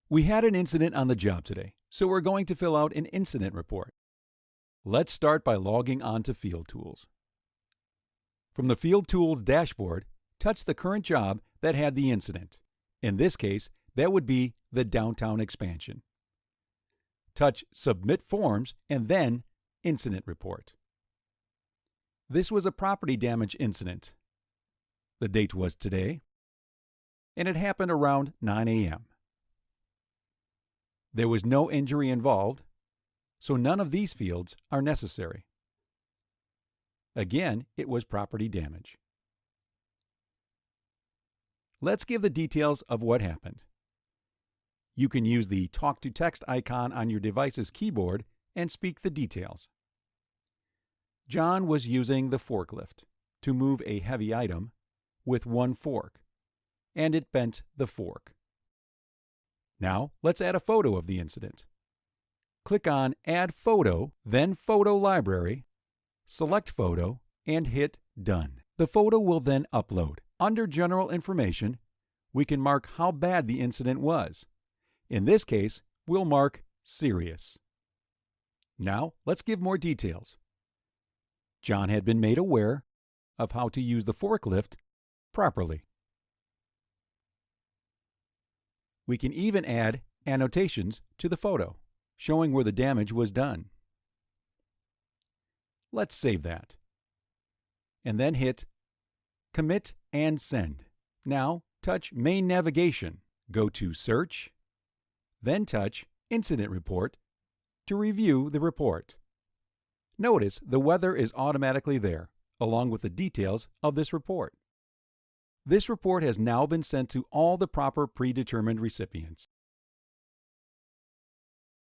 We had an incident on the job today, so we're going to fill out an incident report. Let's start by logging on to Field Tools. From the Field Tools dashboard, touch the current job that had the incident. In this case, that would be the downtown expansion. Touch Submit Forms and then Incident Report. This was a property damage incident. The date was today, and it happened around 9 a.m. There was no injury involved, so none of these fields are necessary. Again, it was property damage. Let's give the details of what happened. You can use the Talk to Text icon on your device's keyboard and speak the details. John was using the forklift to move a heavy item with one fork, and it bent the fork. Now, let's add a photo of the incident. Click on Add Photo, then Photo Library, select Photo, and hit Done. The photo will then upload. Under General Information, we can mark how bad the incident was. In this case, we'll mark Serious. Now, let's give more details. John had been made aware of how to use the forklift properly. We can even add annotations to the photo, showing where the damage was done. Let's save that. And then hit Commit and Send. Now, touch Main Navigation. Go to Search, then touch Incident Report to review the report. Notice the weather is automatically there, along with the details of this report. This report has now been sent to all the proper predetermined recipients.